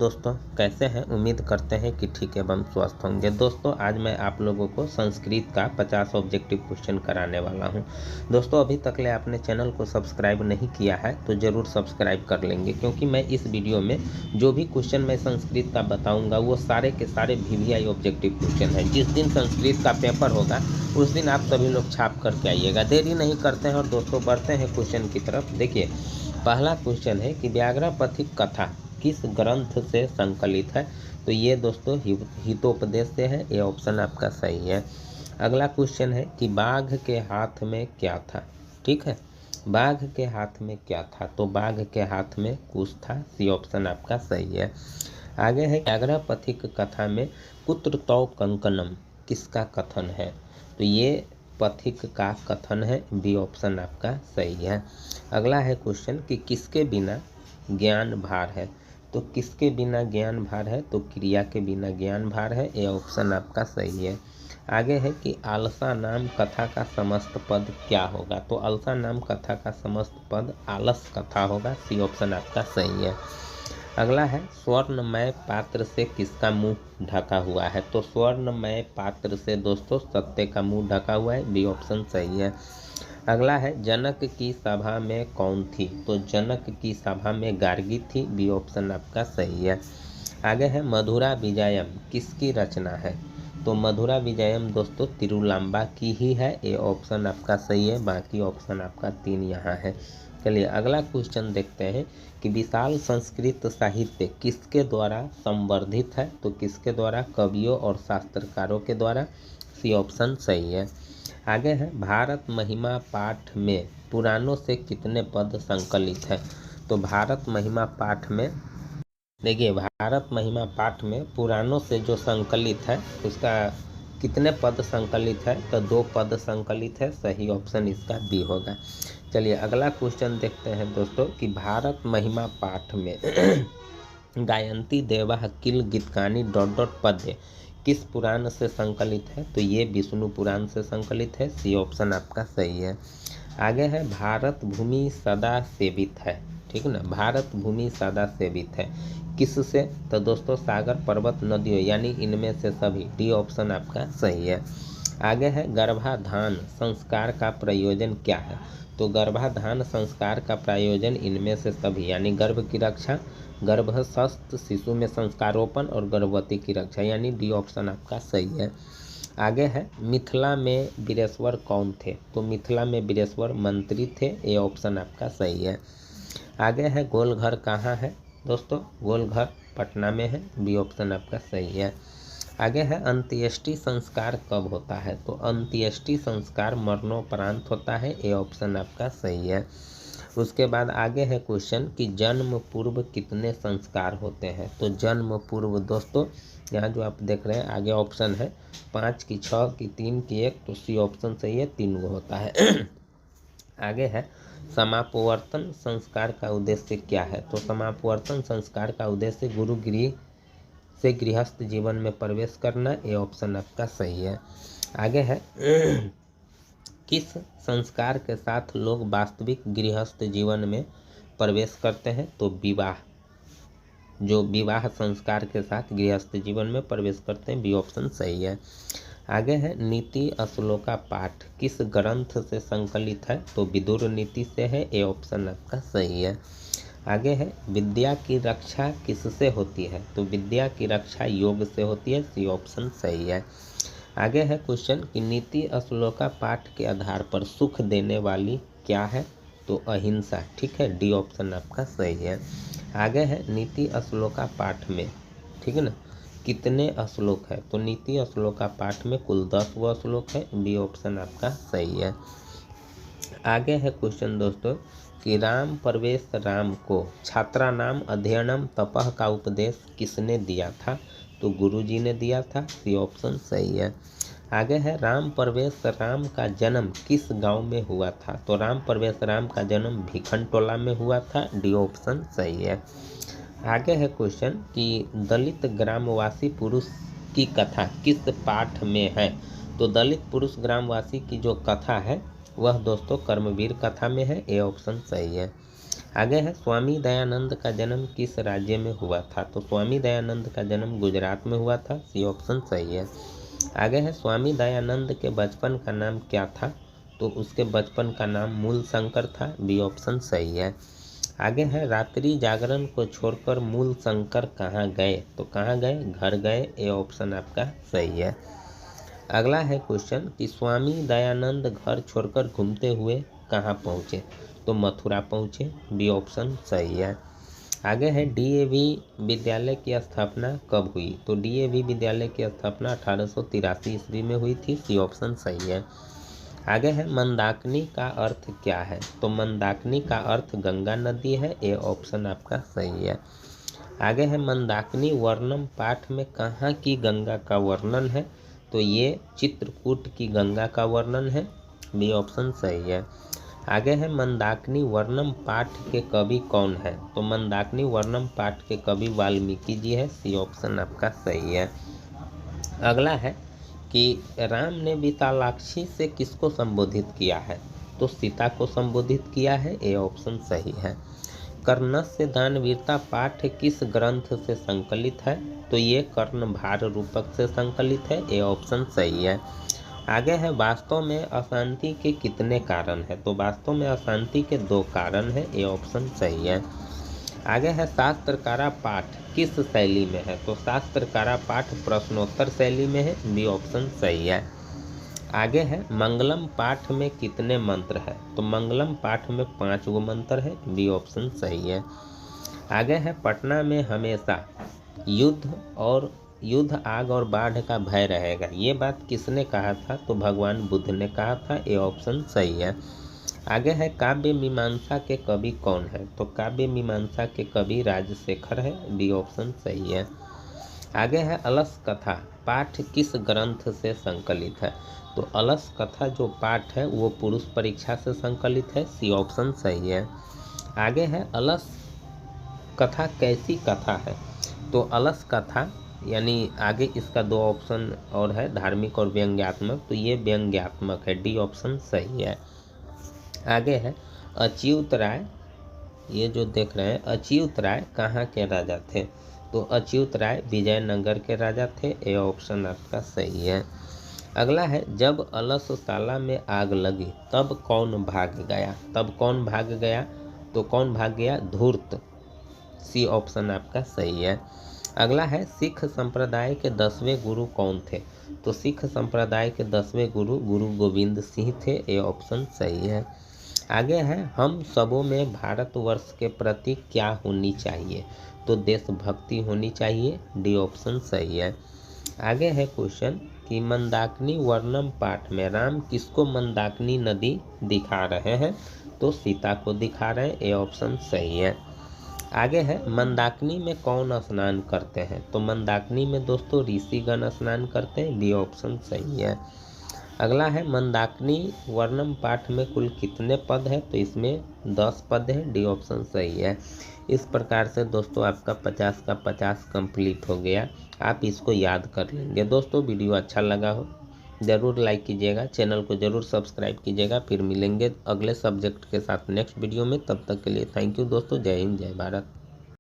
दोस्तों, कैसे हैं? उम्मीद करते हैं कि ठीक एवं स्वस्थ होंगे। दोस्तों, आज मैं आप लोगों को संस्कृत का 50 ऑब्जेक्टिव क्वेश्चन कराने वाला हूं। दोस्तों, अभी तक ले आपने चैनल को सब्सक्राइब नहीं किया है तो ज़रूर सब्सक्राइब कर लेंगे, क्योंकि मैं इस वीडियो में जो भी क्वेश्चन मैं संस्कृत का बताऊँगा वो सारे के सारे VVI ऑब्जेक्टिव क्वेश्चन हैं। जिस दिन संस्कृत का पेपर होगा उस दिन आप सभी लोग छाप करके आइएगा। देरी नहीं करते हैं और दोस्तों बढ़ते हैं क्वेश्चन की तरफ। देखिए, पहला क्वेश्चन है कि व्याघ्रपथिक कथा किस ग्रंथ से संकलित है? तो ये दोस्तों हितोपदेश से है। ये ऑप्शन आपका सही है। अगला क्वेश्चन है कि बाघ के हाथ में क्या था? ठीक है, बाघ के हाथ में क्या था? तो बाघ के हाथ में कुश था। सी ऑप्शन आपका सही है। आगे है व्याघ्रपथिक कथा में कुत्र तौ कंकणम किसका कथन है? तो ये पथिक का कथन है। बी ऑप्शन आपका सही है। अगला है क्वेश्चन कि किसके बिना ज्ञान भार है? तो किसके बिना ज्ञान भार है? तो क्रिया के बिना ज्ञान भार है। ये ऑप्शन आपका सही है। आगे है कि आलसा नाम कथा का समस्त पद क्या होगा? तो आलसा नाम कथा का समस्त पद आलस कथा होगा। सी ऑप्शन आपका सही है। अगला है स्वर्णमय पात्र से किसका मुंह ढका हुआ है? तो स्वर्णमय पात्र से दोस्तों सत्य का मुंह ढका हुआ है। बी ऑप्शन सही है। अगला है जनक की सभा में कौन थी? तो जनक की सभा में गार्गी थी। बी ऑप्शन आपका सही है। आगे है मधुरा विजयम किसकी रचना है? तो मधुरा विजयम दोस्तों तिरुलांबा की ही है। ये ऑप्शन आपका सही है। बाकी ऑप्शन आपका 3 यहाँ है। चलिए अगला क्वेश्चन देखते हैं कि विशाल संस्कृत साहित्य किसके द्वारा संवर्धित है? तो किसके द्वारा? कवियों और शास्त्रकारों के द्वारा। सी ऑप्शन सही है। आगे है भारत महिमा पाठ में पुराणों से कितने पद संकलित है? तो भारत महिमा पाठ में देखिए, भारत महिमा पाठ में पुराणों से जो संकलित है उसका कितने पद संकलित है? तो 2 पद संकलित है। सही ऑप्शन इसका बी होगा। चलिए अगला क्वेश्चन देखते हैं दोस्तों कि भारत महिमा पाठ में गायंती देवा किल गीतकानी ... पद्य किस पुराण से संकलित है? तो ये विष्णु पुराण से संकलित है। सी ऑप्शन आपका सही है। आगे है भारत भूमि सदा सेवित है। ठीक ना, भारत भूमि सदा सेवित है किससे? तो दोस्तों सागर पर्वत नदियों यानी इनमें से सभी। डी ऑप्शन आपका सही है। आगे है गर्भाधान संस्कार का प्रयोजन क्या है? तो गर्भाधान संस्कार का प्रयोजन इनमें से सभी यानी गर्भ की रक्षा, गर्भस्थ शिशु में संस्कारोपण और गर्भवती की रक्षा यानी डी ऑप्शन आपका सही है। आगे है मिथिला में वीरेश्वर कौन थे? तो मिथिला में वीरेश्वर मंत्री थे। ए ऑप्शन आपका सही है। आगे है गोलघर कहाँ है? दोस्तों गोलघर पटना में है। बी ऑप्शन आपका सही है। आगे है अंत्येष्टि संस्कार कब होता है? तो अंत्येष्टि संस्कार मरणोपरांत होता है। ए ऑप्शन आपका सही है। उसके बाद आगे है क्वेश्चन कि जन्म पूर्व कितने संस्कार होते हैं? तो जन्म पूर्व दोस्तों यहाँ जो आप देख रहे हैं आगे ऑप्शन है 5 की 6 की 3 की 1। तो सी ऑप्शन सही है, 3 होता है। आगे है समापवर्तन संस्कार का उद्देश्य क्या है? तो समापवर्तन संस्कार का उद्देश्य गुरु गृह से गृहस्थ जीवन में प्रवेश करना। ये ऑप्शन आपका सही है। आगे है किस संस्कार के साथ लोग वास्तविक गृहस्थ जीवन में प्रवेश करते हैं? तो विवाह, जो विवाह संस्कार के साथ गृहस्थ जीवन में प्रवेश करते हैं। बी ऑप्शन सही है। आगे है नीति श्लोका पाठ किस ग्रंथ से संकलित है? तो विदुर नीति से है। ए ऑप्शन आपका सही है। आगे है विद्या की रक्षा किससे होती है? तो विद्या की रक्षा योग से होती है। सी ऑप्शन सही है। आगे है क्वेश्चन कि नीति श्लोका पाठ के आधार पर सुख देने वाली क्या है? तो अहिंसा। ठीक है, डी ऑप्शन आपका सही है। आगे है नीति श्लोका पाठ में, ठीक है ना, कितने श्लोक है? तो नीति श्लोका पाठ में कुल 10 श्लोक है। बी ऑप्शन आपका सही है। आगे है क्वेश्चन दोस्तों कि राम परवेश राम को छात्रा नाम अध्ययनम तपह का उपदेश किसने दिया था? तो गुरुजी ने दिया था। सी ऑप्शन सही है। आगे है राम परवेश राम का जन्म किस गांव में हुआ था? तो राम परवेश राम का जन्म भिखन टोला में हुआ था। डी ऑप्शन सही है। आगे है क्वेश्चन कि दलित ग्रामवासी पुरुष की कथा किस पाठ में है? तो दलित पुरुष ग्रामवासी की जो कथा है वह दोस्तों कर्मवीर कथा में है। ए ऑप्शन सही है। आगे है स्वामी दयानंद का जन्म किस राज्य में हुआ था? तो स्वामी दयानंद का जन्म गुजरात में हुआ था, सी ऑप्शन सही है। आगे है स्वामी दयानंद के बचपन का नाम क्या था? तो उसके बचपन का नाम मूल शंकर था, बी ऑप्शन सही है। आगे है रात्रि जागरण को छोड़कर मूल शंकर कहाँ गए? तो कहाँ गए? घर गए, ए ऑप्शन आपका सही है। अगला है क्वेश्चन कि स्वामी दयानंद घर छोड़कर घूमते हुए कहाँ पहुँचे? तो मथुरा पहुँचे, बी ऑप्शन सही है। आगे है डीएवी विद्यालय की स्थापना कब हुई? तो डीएवी विद्यालय की स्थापना 1883 ईस्वी में हुई थी, सी ऑप्शन सही है। आगे है मंदाकिनी का अर्थ क्या है? तो मंदाकिनी का अर्थ गंगा नदी है, ए ऑप्शन आपका सही है। आगे है मंदाकिनी वर्णम पाठ में कहाँ की गंगा का वर्णन है? तो ये चित्रकूट की गंगा का वर्णन है, बी ऑप्शन सही है। आगे है मंदाकिनी वर्णम पाठ के कवि कौन है? तो मंदाकिनी वर्णम पाठ के कवि वाल्मीकि जी है, सी ऑप्शन आपका सही है। अगला है कि राम ने विशालाक्षी से किसको संबोधित किया है? तो सीता को संबोधित किया है, ए ऑप्शन सही है। कर्णस्य दानवीरता पाठ किस ग्रंथ से संकलित है? तो ये कर्ण भार रूपक से संकलित है, ए ऑप्शन सही है। आगे है वास्तव में अशांति के कितने कारण है? तो वास्तव में अशांति के 2 कारण है, ए ऑप्शन सही है। आगे है शास्त्रकारा पाठ किस शैली में है? तो शास्त्रकारा पाठ प्रश्नोत्तर शैली में है, बी ऑप्शन सही है। आगे है मंगलम पाठ में कितने मंत्र है? तो मंगलम पाठ में 5 गो मंत्र है, बी ऑप्शन सही है। आगे है पटना में हमेशा युद्ध आग और बाढ़ का भय रहेगा, ये बात किसने कहा था? तो भगवान बुद्ध ने कहा था, ए ऑप्शन सही है। आगे है काव्य मीमांसा के कवि कौन है? तो काव्य मीमांसा के कवि राजशेखर है, बी ऑप्शन सही है। आगे है अलस कथा पाठ किस ग्रंथ से संकलित है? तो अलस कथा जो पाठ है वो पुरुष परीक्षा से संकलित है, सी ऑप्शन सही है। आगे है अलस कथा कैसी कथा है? तो अलस कथा यानी आगे इसका 2 ऑप्शन और है, धार्मिक और व्यंग्यात्मक, तो ये व्यंग्यात्मक है, डी ऑप्शन सही है। आगे है अच्युत राय, ये जो देख रहे हैं अच्युत राय कहाँ के राजा थे? तो अच्युत राय विजयनगर के राजा थे, ए ऑप्शन आपका सही है। अगला है जब अलसशाला में आग लगी तब कौन भाग गया? तब कौन भाग गया? तो कौन भाग गया? धूर्त, सी ऑप्शन आपका सही है। अगला है सिख संप्रदाय के 10वें गुरु कौन थे? तो सिख संप्रदाय के 10वें गुरु गुरु गोविंद सिंह थे, ए ऑप्शन सही है। आगे है हम सबों में भारतवर्ष के प्रति क्या होनी चाहिए? तो देशभक्ति होनी चाहिए, डी ऑप्शन सही है। आगे है क्वेश्चन कि मंदाकिनी वर्णम पाठ में राम किसको मंदाकिनी नदी दिखा रहे हैं? तो सीता को दिखा रहे हैं, ए ऑप्शन सही है। आगे है मंदाकिनी में कौन स्नान करते हैं? तो मंदाकिनी में दोस्तों ऋषिगण स्नान करते हैं, बी ऑप्शन सही है। अगला है मंदाकिनी वर्णम पाठ में कुल कितने पद है? तो इसमें 10 पद है, डी ऑप्शन सही है। इस प्रकार से दोस्तों आपका 50 का 50 कंप्लीट हो गया, आप इसको याद कर लेंगे। दोस्तों वीडियो अच्छा लगा हो ज़रूर लाइक कीजिएगा, चैनल को ज़रूर सब्सक्राइब कीजिएगा। फिर मिलेंगे अगले सब्जेक्ट के साथ नेक्स्ट वीडियो में, तब तक के लिए थैंक यू दोस्तों, जय हिंद जय भारत।